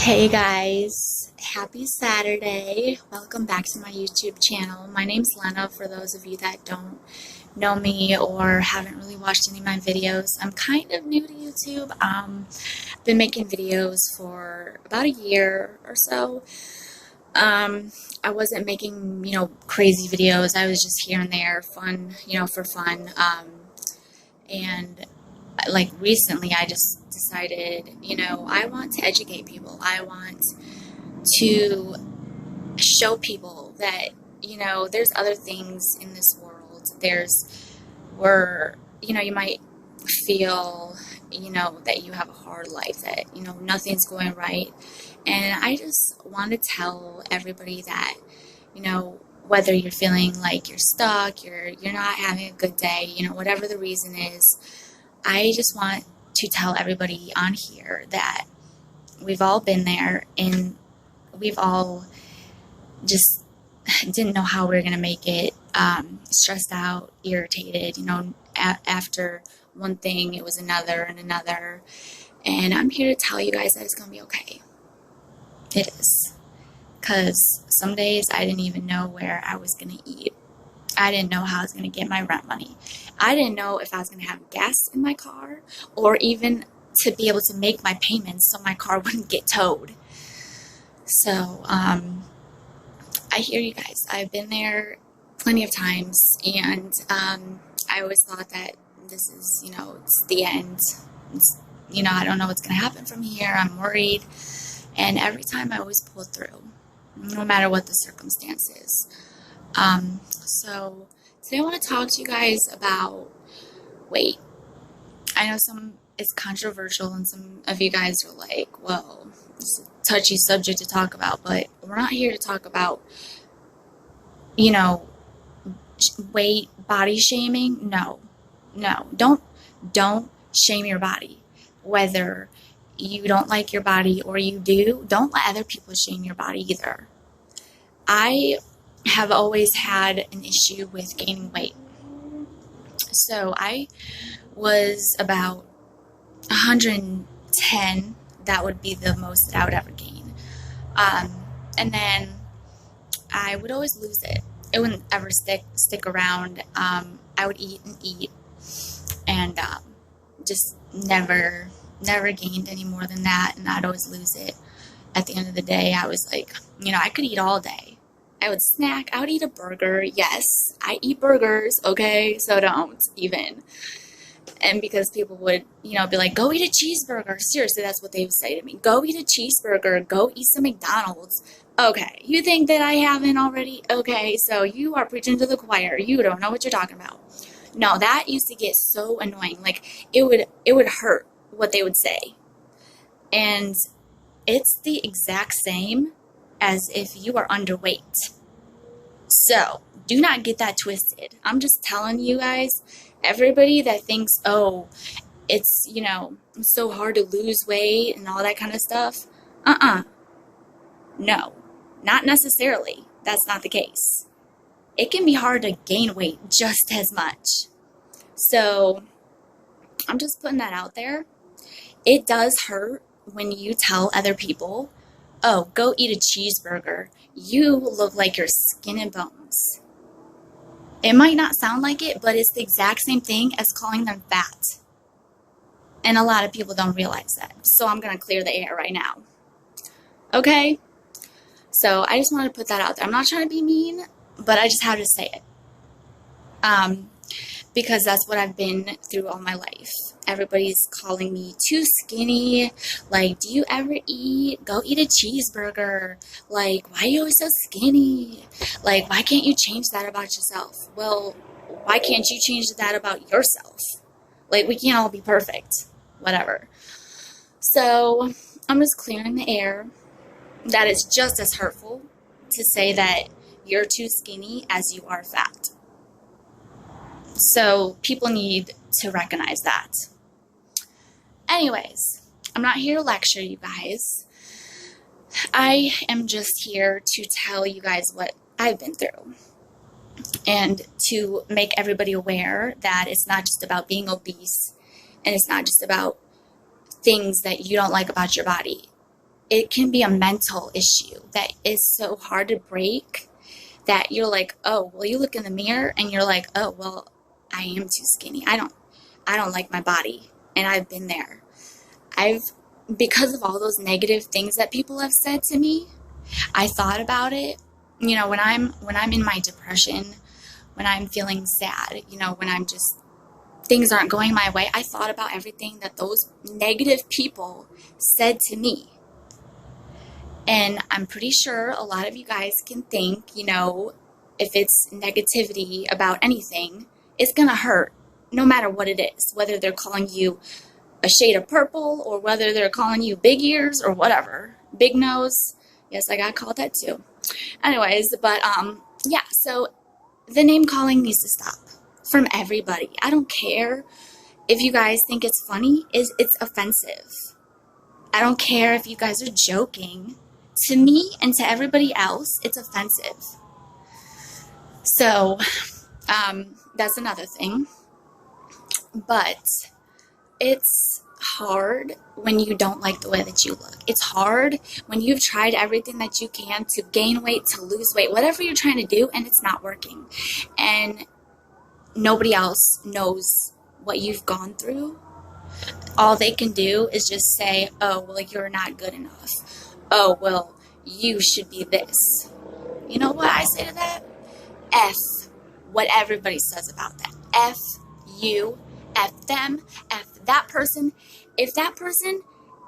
Hey guys, happy Saturday. Welcome back to my YouTube channel. My name's Lena, for those of you that don't know me or haven't really watched any of my videos. I'm kind of new to YouTube. I've been making videos for about a year or so. I wasn't making, crazy videos. I was just here and there, fun, for fun. And like recently I just decided, I want to educate people. I want to show people that, there's other things in this world. You might feel, that you have a hard life, that, nothing's going right. And I just want to tell everybody that, whether you're feeling like you're stuck, you're not having a good day, whatever the reason is, I just want to tell everybody on here that we've all been there, and we've all just didn't know how we were going to make it, stressed out, irritated, after one thing, it was another and another. And I'm here to tell you guys that it's going to be okay. It is. Because some days I didn't even know where I was going to eat. I didn't know how I was going to get my rent money. I didn't know if I was going to have gas in my car, or even to be able to make my payments so my car wouldn't get towed. So, I hear you guys. I've been there plenty of times, and I always thought that this is, it's the end. It's, I don't know what's going to happen from here. I'm worried. And every time I always pull through, no matter what the circumstances. So today I want to talk to you guys about weight. I know it's controversial, and some of you guys are like, well, it's a touchy subject to talk about, but we're not here to talk about, weight, body shaming. No, don't shame your body. Whether you don't like your body or you do, don't let other people shame your body either. I have always had an issue with gaining weight. So I was about 110. That would be the most that I would ever gain. And then I would always lose it. It wouldn't ever stick around. I would eat and eat, and just never gained any more than that, and I'd always lose it. At the end of the day, I was like, I could eat all day. I would snack. I would eat a burger. Yes, I eat burgers, okay? So don't even. And because people would, be like, go eat a cheeseburger. Seriously, that's what they would say to me. Go eat a cheeseburger. Go eat some McDonald's. Okay, you think that I haven't already? Okay, so you are preaching to the choir. You don't know what you're talking about. No, that used to get so annoying. Like, it would hurt what they would say. And it's the exact same as if you are underweight. So do not get that twisted. I'm just telling you guys, everybody that thinks, oh, it's, it's so hard to lose weight and all that kind of stuff. No, not necessarily. That's not the case. It can be hard to gain weight just as much. So I'm just putting that out there. It does hurt when you tell other people, oh, go eat a cheeseburger. You look like you're skin and bones. It might not sound like it, but it's the exact same thing as calling them fat. And a lot of people don't realize that. So I'm going to clear the air right now. Okay? So I just wanted to put that out there. I'm not trying to be mean, but I just had to say it. Because that's what I've been through all my life. Everybody's calling me too skinny. Like, do you ever eat? Go eat a cheeseburger. Like, why are you always so skinny? Like, why can't you change that about yourself? Well, why can't you change that about yourself? Like, we can't all be perfect. Whatever. So, I'm just clearing the air. That it's just as hurtful to say that you're too skinny as you are fat. So people need to recognize that. Anyways, I'm not here to lecture you guys. I am just here to tell you guys what I've been through, and to make everybody aware that it's not just about being obese, and it's not just about things that you don't like about your body. it can be a mental issue that is so hard to break that you're like, oh, well, you look in the mirror and you're like, oh, well, I am too skinny. I don't like my body. And I've been there. Because of all those negative things that people have said to me, I thought about it. You know, when I'm in my depression, when I'm feeling sad, you know, when I'm just, things aren't going my way, I thought about everything that those negative people said to me. And I'm pretty sure a lot of you guys can think, you know, if it's negativity about anything, it's going to hurt no matter what it is, whether they're calling you a shade of purple or whether they're calling you big ears or whatever, big nose. Yes, I got called that too. Anyways, but yeah, so the name calling needs to stop from everybody. I don't care if you guys think it's funny, it's offensive. I don't care if you guys are joking. To me and to everybody else, it's offensive. So, that's another thing. But it's hard when you don't like the way that you look. It's hard when you've tried everything that you can to gain weight, to lose weight, whatever you're trying to do, and it's not working. And nobody else knows what you've gone through. All they can do is just say, oh, well, you're not good enough. Oh, well, you should be this. You know what I say to that? F what everybody says about that. F you, F them, F that person. If that person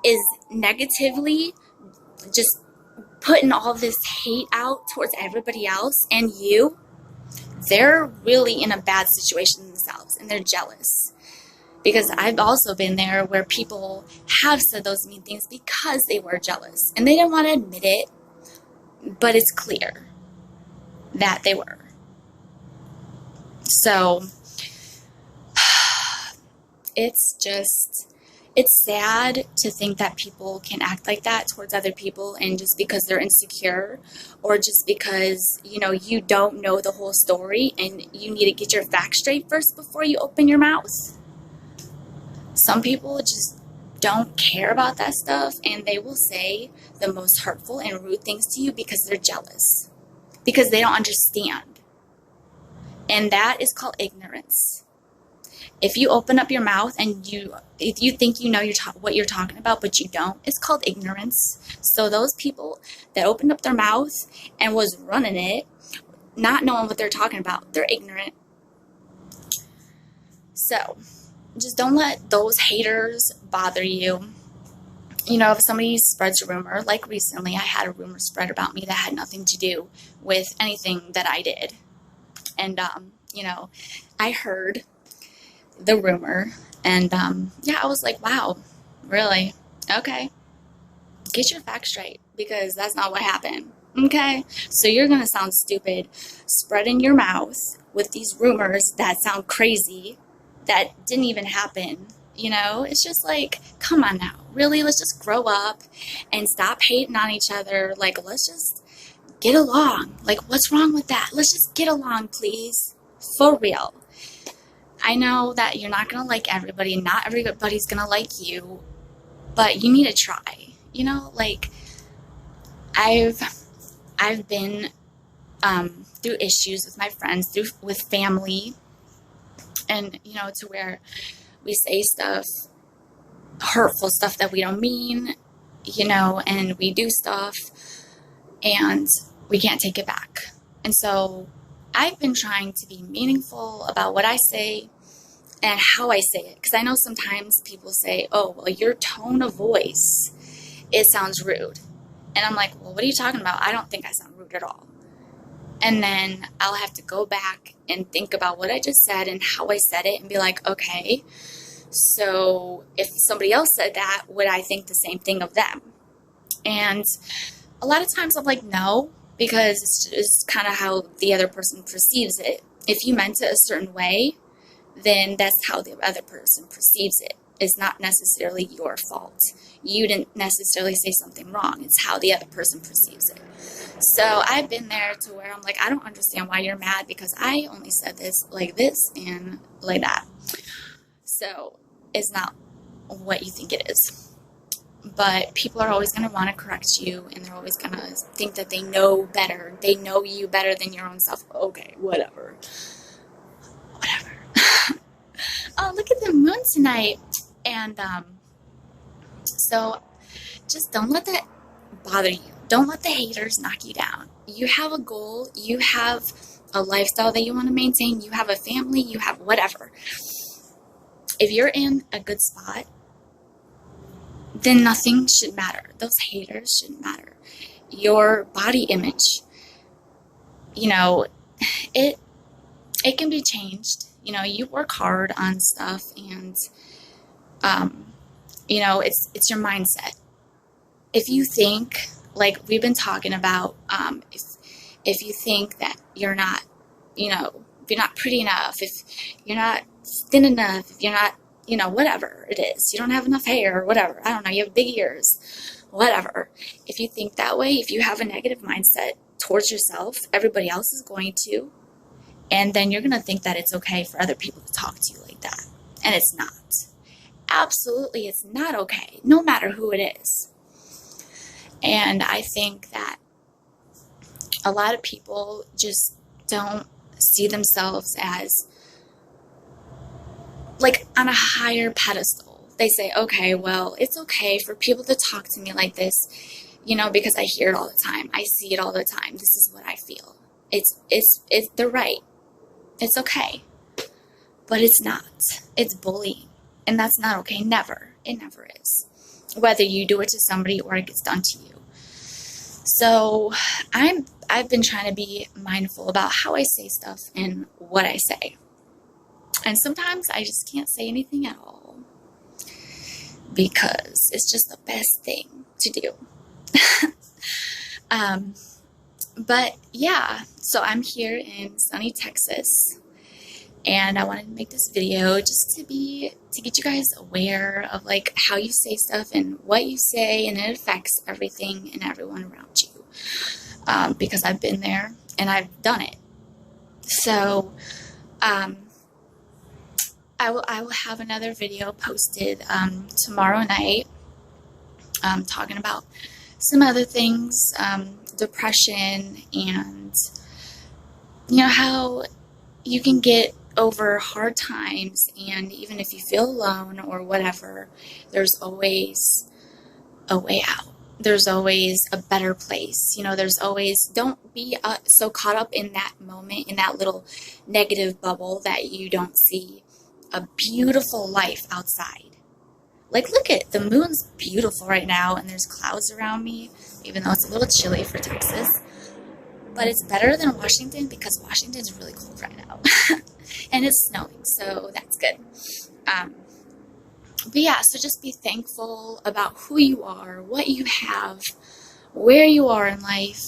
is negatively just putting all this hate out towards everybody else and you, they're really in a bad situation themselves and they're jealous. Because I've also been there where people have said those mean things because they were jealous. And they didn't want to admit it, but it's clear that they were. So, it's sad to think that people can act like that towards other people, and just because they're insecure or just because, you know, you don't know the whole story and you need to get your facts straight first before you open your mouth. Some people just don't care about that stuff, and they will say the most hurtful and rude things to you because they're jealous, because they don't understand. And that is called ignorance. If you open up your mouth and if you think you know what you're talking about, but you don't, it's called ignorance. So those people that opened up their mouth and was running it, not knowing what they're talking about, they're ignorant. So just don't let those haters bother you. You know, if somebody spreads a rumor, like recently I had a rumor spread about me that had nothing to do with anything that I did. And, you know, I heard the rumor and, yeah, I was like, wow, really? Okay. Get your facts straight, because that's not what happened. Okay? So you're going to sound stupid spreading your mouth with these rumors that sound crazy that didn't even happen. You know, it's just like, come on now. Really, let's just grow up and stop hating on each other. Like, let's just get along. Like, what's wrong with that? Let's just get along, please. For real. I know that you're not going to like everybody. Not everybody's going to like you. But you need to try. You know, like, I've been through issues with my friends, with family. And, you know, to where we say stuff, hurtful stuff that we don't mean, you know, and we do stuff and we can't take it back. And so I've been trying to be meaningful about what I say and how I say it. Because I know sometimes people say, oh, well, your tone of voice, it sounds rude. And I'm like, well, what are you talking about? I don't think I sound rude at all. And then I'll have to go back and think about what I just said and how I said it and be like, okay, so if somebody else said that, would I think the same thing of them? And a lot of times I'm like, no, because it's just kind of how the other person perceives it. If you meant it a certain way, then that's how the other person perceives it. It's not necessarily your fault. You didn't necessarily say something wrong. It's how the other person perceives it. So I've been there to where I'm like, I don't understand why you're mad, because I only said this and like that. So it's not what you think it is. but people are always going to want to correct you, and they're always going to think that they know better. They know you better than your own self. Okay, whatever. Oh, look at the moon tonight. And so just don't let that bother you. Don't let the haters knock you down. You have a goal. You have a lifestyle that you want to maintain. You have a family. You have whatever. If you're in a good spot, then nothing should matter. Those haters shouldn't matter. Your body image, you know, it can be changed. You know, you work hard on stuff, and you know, it's your mindset. If you think, like we've been talking about, if you think that you're not, you know, if you're not pretty enough, if you're not thin enough, if you're not, you know, whatever it is, you don't have enough hair or whatever, I don't know, you have big ears, whatever. If you think that way, if you have a negative mindset towards yourself, everybody else is going to, and then you're going to think that it's okay for other people to talk to you like that. And it's not. Absolutely, it's not okay, no matter who it is. And I think that a lot of people just don't see themselves as like on a higher pedestal. They say, okay, well, it's okay for people to talk to me like this, you know, because I hear it all the time. I see it all the time. This is what I feel. They're right. It's okay. But it's not. It's bullying. And that's not okay. Never. It never is. Whether you do it to somebody or it gets done to you. So I've been trying to be mindful about how I say stuff and what I say. And sometimes I just can't say anything at all because it's just the best thing to do. But yeah, so I'm here in sunny Texas, and I wanted to make this video just to get you guys aware of like how you say stuff and what you say, and it affects everything and everyone around you. Because I've been there and I've done it. So I will have another video posted tomorrow night, talking about some other things, depression, and you know how you can get over hard times, and even if you feel alone or whatever, there's always a way out. There's always a better place. You know, there's always, don't be so caught up in that moment, in that little negative bubble, that you don't see a beautiful life outside. Like, look at the moon's beautiful right now, and there's clouds around me, even though it's a little chilly for Texas. But it's better than Washington because Washington's really cold right now. And it's snowing, so that's good. But yeah, so just be thankful about who you are, what you have, where you are in life,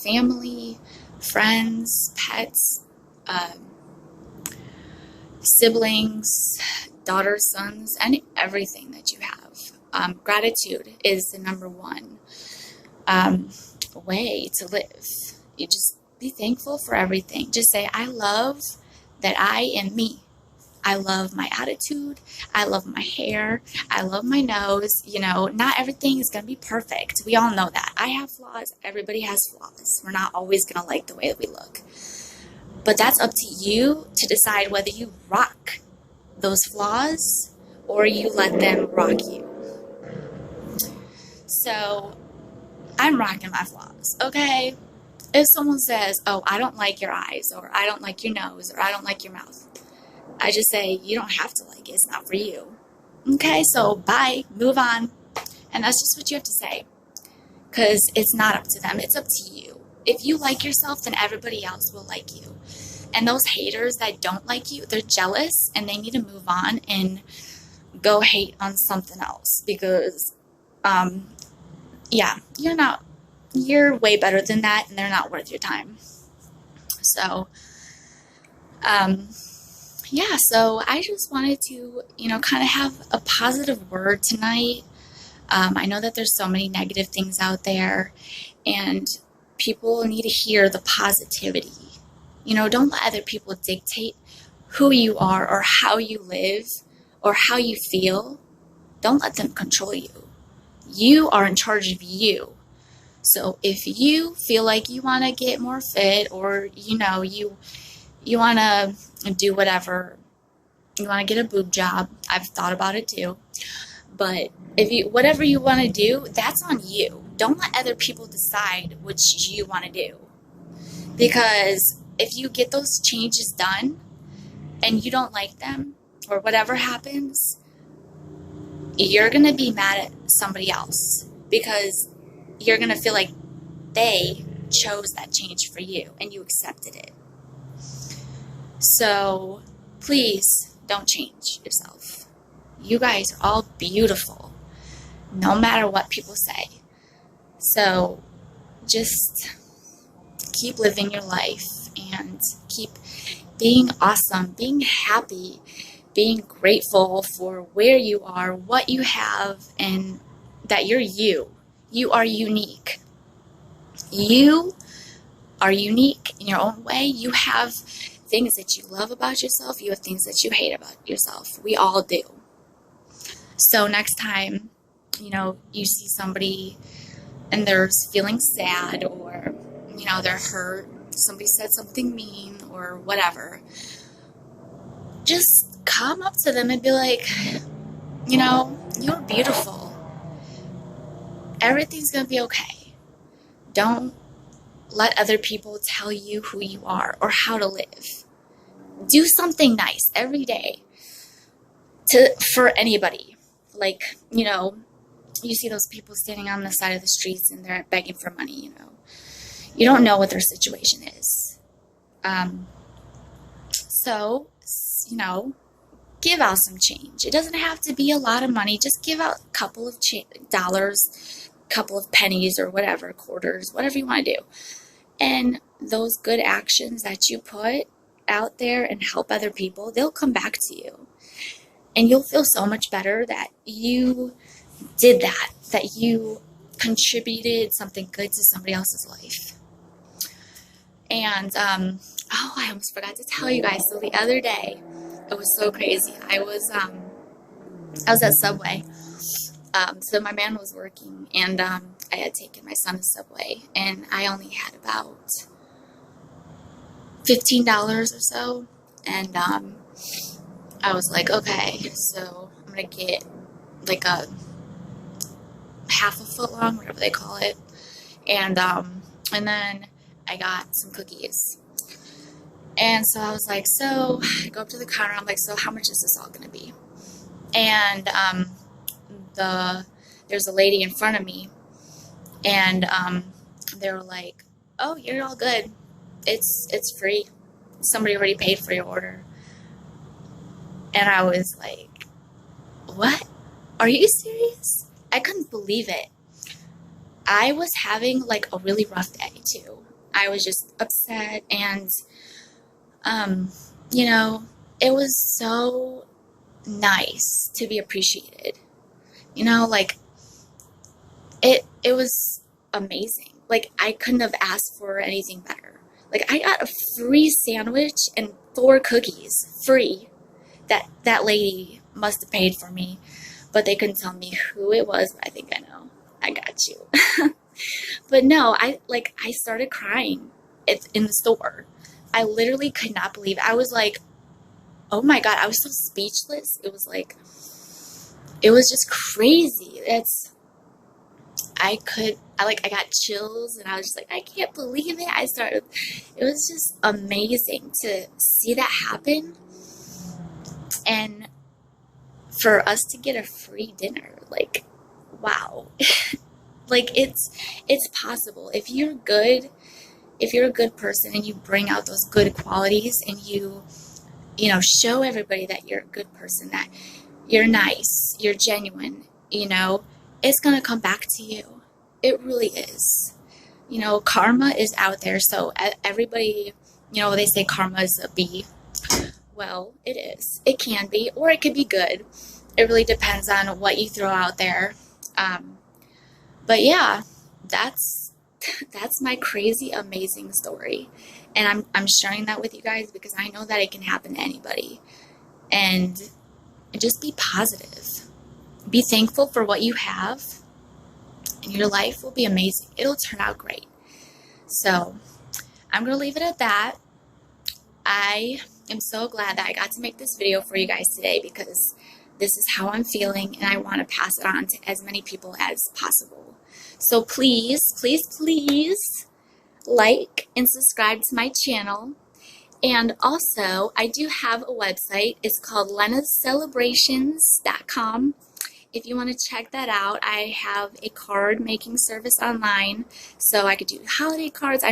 family, friends, pets, siblings, daughters, sons, and everything that you have. Gratitude is the number one way to live. You just be thankful for everything. Just say, I love that I am me. I love my attitude. I love my hair. I love my nose. You know, not everything is going to be perfect. We all know that. I have flaws. Everybody has flaws. We're not always going to like the way that we look. But that's up to you to decide whether you rock those flaws or you let them rock you. So I'm rocking my flaws, okay? If someone says, oh, I don't like your eyes, or I don't like your nose, or I don't like your mouth, I just say, you don't have to like it. It's not for you. Okay, so bye. Move on. And that's just what you have to say. Because it's not up to them. It's up to you. If you like yourself, then everybody else will like you. And those haters that don't like you, they're jealous, and they need to move on and go hate on something else. Because, yeah, you're way better than that, and they're not worth your time. So, yeah, so I just wanted to, kind of have a positive word tonight. I know that there's so many negative things out there, and people need to hear the positivity. Don't let other people dictate who you are or how you live or how you feel. Don't let them control you. You are in charge of you. So if you feel like you want to get more fit, or you want to do whatever, you want to get a boob job, I've thought about it too. But if you whatever you want to do, that's on you. Don't let other people decide what you want to do. Because if you get those changes done and you don't like them, or whatever happens, you're going to be mad at somebody else, because you're going to feel like they chose that change for you and you accepted it. So please don't change yourself. You guys are all beautiful, no matter what people say. So just keep living your life and keep being awesome, being happy, being grateful for where you are, what you have, and that you're you. You are unique. You are unique in your own way. You have things that you love about yourself. You have things that you hate about yourself. We all do. So next time, you see somebody and they're feeling sad, or, they're hurt, somebody said something mean or whatever, just come up to them and be like, you're beautiful. Everything's going to be okay. Don't let other people tell you who you are or how to live. Do something nice every day for anybody. Like, you see those people standing on the side of the streets and they're begging for money, You don't know what their situation is. So, give out some change. It doesn't have to be a lot of money. Just give out a couple of dollars, a couple of pennies, or whatever, quarters, whatever you want to do. And those good actions that you put out there and help other people, they'll come back to you. And you'll feel so much better that you did that you contributed something good to somebody else's life. And, I almost forgot to tell you guys. So the other day, it was so crazy. I was at Subway. So my man was working, and I had taken my son to Subway, and I only had about $15 or so. And I was like, okay, so I'm gonna get like a half a foot long, whatever they call it, and then I got some cookies. And so I was like, so I go up to the counter. I'm like, so how much is this all going to be? And there's a lady in front of me, and they were like, oh, you're all good. It's free. Somebody already paid for your order. And I was like, what? Are you serious? I couldn't believe it. I was having like a really rough day too. I was just upset, and it was so nice to be appreciated. Like it was amazing. Like, I couldn't have asked for anything better. Like, I got a free sandwich and 4 cookies free that lady must have paid for me, but they couldn't tell me who it was. But I think I know. I got you. But no, I started crying in the store. I literally could not believe it. I was like, oh my God, I was so speechless. It was just crazy. I got chills, and I was just like, I can't believe it. It was just amazing to see that happen. And for us to get a free dinner, like, wow. Like, it's possible. If you're a good person and you bring out those good qualities, and you show everybody that you're a good person, that you're nice, you're genuine, it's going to come back to you. It really is. Karma is out there. So everybody, they say karma is a B. Well, it is. It can be, or it could be good. It really depends on what you throw out there. But yeah, that's my crazy, amazing story. And I'm sharing that with you guys because I know that it can happen to anybody. And just be positive. Be thankful for what you have. and your life will be amazing. It'll turn out great. So I'm going to leave it at that. I am so glad that I got to make this video for you guys today because this is how I'm feeling and I want to pass it on to as many people as possible. So please, please, please like and subscribe to my channel. And also, I do have a website. It's called lenascelebrations.com. If you want to check that out, I have a card making service online. So I could do holiday cards.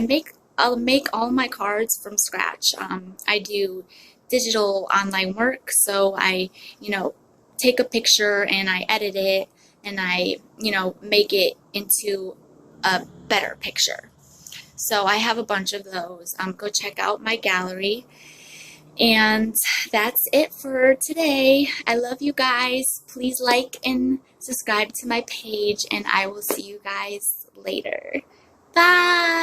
I'll make all my cards from scratch. I do digital online work. So I, take a picture and I edit it and I, make it into a better picture. So I have a bunch of those. Go check out my gallery. And that's it for today. I love you guys. Please like and subscribe to my page, and I will see you guys later. Bye!